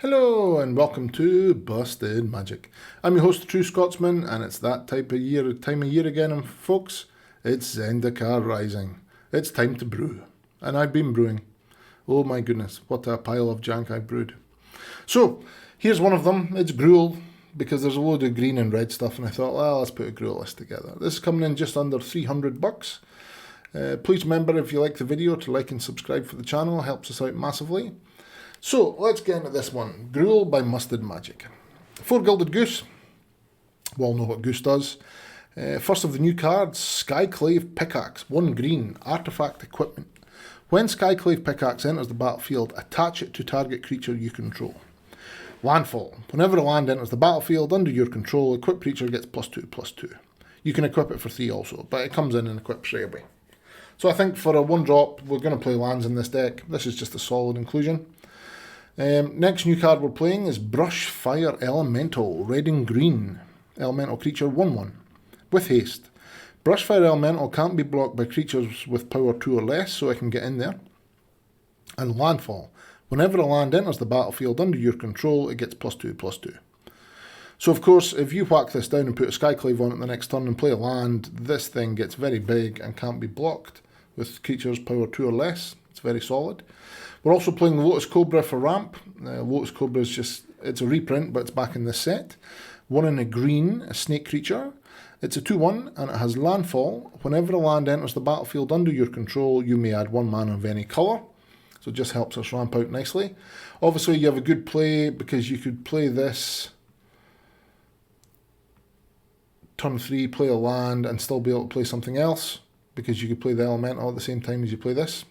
Hello and welcome to Busted Magic. I'm your host, True Scotsman, and it's that time of year again, folks. It's Zendikar Rising. It's time to brew, and I've been brewing. Oh my goodness, what a pile of jank I've brewed. So here's one of them. It's Gruel, because there's a load of green and red stuff, and I thought, well, let's put a Gruel list together. This is coming in just under $300. Please remember, if you like the video, to like and subscribe for the channel. It helps us out massively. So, let's get into this one. Gruel by Busted Magic. 4 Gilded Goose. We all know what Goose does. First of the new cards, Skyclave Pickaxe. 1 green, artifact equipment. When Skyclave Pickaxe enters the battlefield, attach it to target creature you control. Landfall. Whenever a land enters the battlefield under your control, equipped creature gets +2/+2. You can equip it for 3 also, but it comes in and equips straight away. So I think for a 1-drop, we're going to play lands in this deck. This is just a solid inclusion. Next new card we're playing is Brushfire Elemental, red and green. Elemental creature 1/1. With haste. Brushfire Elemental can't be blocked by creatures with power 2 or less, so I can get in there. And landfall. Whenever a land enters the battlefield under your control, it gets +2/+2. So of course, if you whack this down and put a Skyclave on it the next turn and play a land, this thing gets very big and can't be blocked with creatures power 2 or less. It's very solid. We're also playing Lotus Cobra for ramp. Lotus Cobra is just, it's a reprint, but it's back in this set. 1 in a green, a snake creature. It's a 2/1, and it has landfall. Whenever a land enters the battlefield under your control, you may add 1 mana of any colour. So it just helps us ramp out nicely. Obviously, you have a good play, because you could play this turn 3, play a land, and still be able to play something else, because you could play the elemental at the same time as you play this.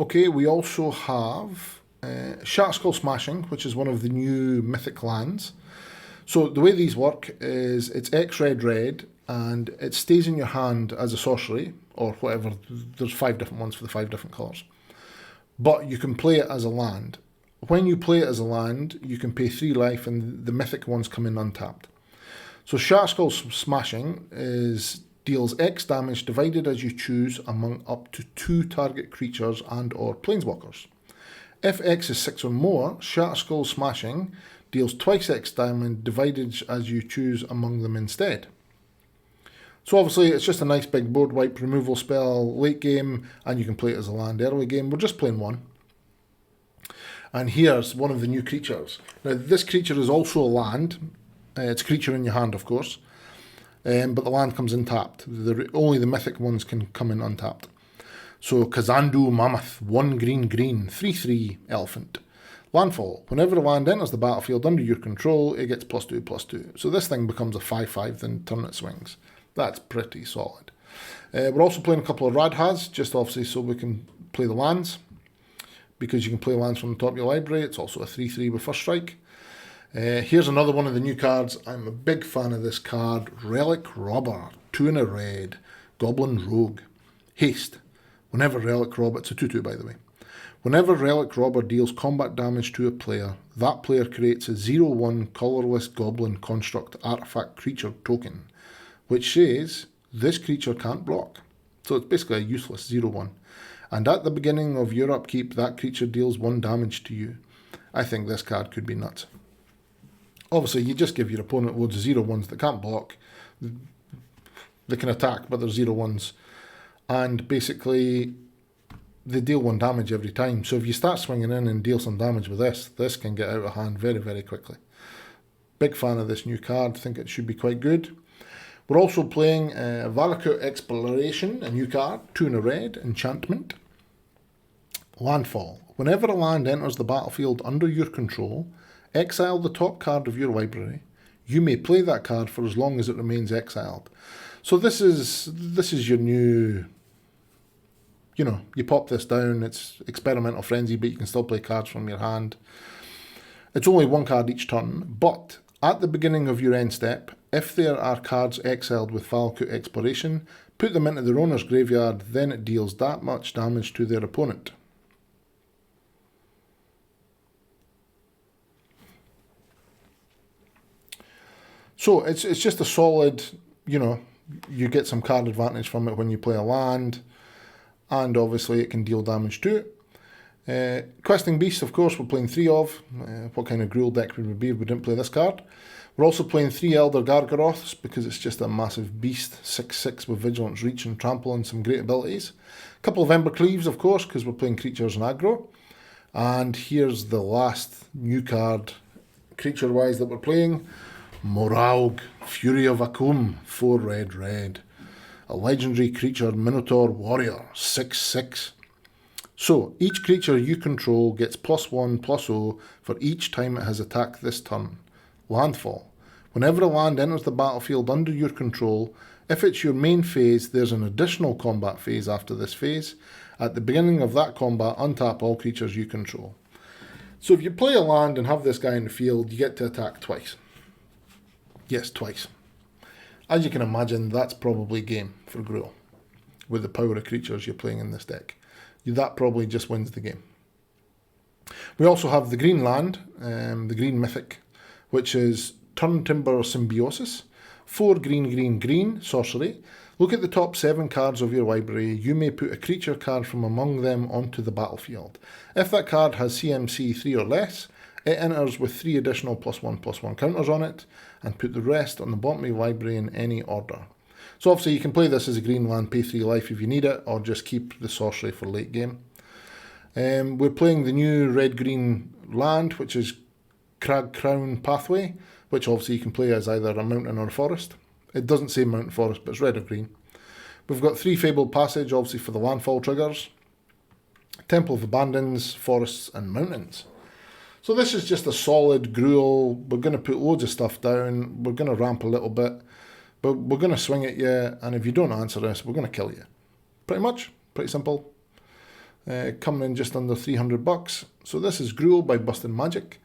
Okay, we also have Shatterskull Smashing, which is one of the new mythic lands. So the way these work is it's X-red, and it stays in your hand as a sorcery, or whatever. There's 5 different ones for the 5 different colours. But you can play it as a land. When you play it as a land, you can pay 3 life, and the mythic ones come in untapped. So Shatterskull Smashing deals X damage divided as you choose among up to 2 target creatures and or planeswalkers. If X is 6 or more, Shatterskull Smashing deals twice X damage divided as you choose among them instead. So obviously it's just a nice big board wipe removal spell late game, and you can play it as a land early game. We're just playing 1. And here's one of the new creatures. Now this creature is also a land. It's a creature in your hand, of course. But the land comes in tapped. Only the mythic ones can come in untapped. So Kazandu Mammoth, 1 green, 3/3 elephant. Landfall. Whenever a land enters the battlefield under your control, it gets +2/+2. So this thing becomes a 5/5 the turn it swings. That's pretty solid. We're also playing a couple of Radhas, just obviously so we can play the lands. Because you can play lands from the top of your library. It's also a 3/3 with first strike. Here's another one of the new cards. I'm a big fan of this card. Relic Robber, 2 in a red, Goblin Rogue. Haste. Whenever Relic Robber, it's a 2/2 by the way. Whenever Relic Robber deals combat damage to a player, that player creates a 0/1 colourless Goblin Construct artifact creature token, which says this creature can't block. So it's basically a useless 0/1. And at the beginning of your upkeep, that creature deals 1 damage to you. I think this card could be nuts. Obviously, you just give your opponent loads of 0/1s that can't block. They can attack, but they're 0/1s. And basically, they deal 1 damage every time. So if you start swinging in and deal some damage with this can get out of hand very, very quickly. Big fan of this new card. Think it should be quite good. We're also playing Valakut Exploration, a new card. 2 in a red, enchantment. Landfall. Whenever a land enters the battlefield under your control, exile the top card of your library. You may play that card for as long as it remains exiled. So this is your new, you pop this down. It's Experimental Frenzy, but you can still play cards from your hand. It's only 1 card each turn, but at the beginning of your end step, if there are cards exiled with Valakut Exploration, put them into their owner's graveyard, then it deals that much damage to their opponent. So it's just a solid, you get some card advantage from it when you play a land, and obviously it can deal damage too. Questing Beast, of course, we're playing 3 of. What kind of Gruul deck would we be if we didn't play this card? We're also playing 3 Elder Gargaroths because it's just a massive beast, 6/6 with Vigilance, Reach and Trample and some great abilities. A couple of Embercleaves, of course, because we're playing creatures and aggro. And here's the last new card, creature-wise, that we're playing. Moraug, Fury of Akum, 4 red. A legendary creature, Minotaur Warrior, 6/6. So, each creature you control gets +1/+0 for each time it has attacked this turn. Landfall. Whenever a land enters the battlefield under your control, if it's your main phase, there's an additional combat phase after this phase. At the beginning of that combat, untap all creatures you control. So if you play a land and have this guy in the field, you get to attack twice. Yes, twice. As you can imagine, that's probably game for Gruul, with the power of creatures you're playing in this deck. That probably just wins the game. We also have the green land, the green mythic, which is Turntimber Symbiosis. 4 green, sorcery. Look at the top 7 cards of your library. You may put a creature card from among them onto the battlefield. If that card has CMC 3 or less, it enters with 3 additional +1/+1 counters on it, and put the rest on the bottom of your library in any order. So obviously you can play this as a green land, pay 3 life if you need it, or just keep the sorcery for late game. We're playing the new red-green land, which is Cragcrown Pathway, which obviously you can play as either a mountain or a forest. It doesn't say mountain forest, but it's red or green. We've got 3 Fabled Passage, obviously for the landfall triggers. Temple of Abandons, forests and mountains. So this is just a solid Gruul. We're going to put loads of stuff down. We're going to ramp a little bit. But we're going to swing at you, and if you don't answer us, we're going to kill you. Pretty much. Pretty simple. Coming in just under $300. So this is Gruul by Busted Magic.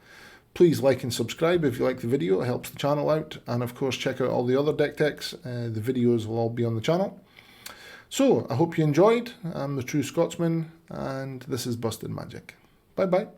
Please like and subscribe if you like the video. It helps the channel out. And of course, check out all the other deck techs. The videos will all be on the channel. So, I hope you enjoyed. I'm the True Scotsman, and this is Busted Magic. Bye-bye.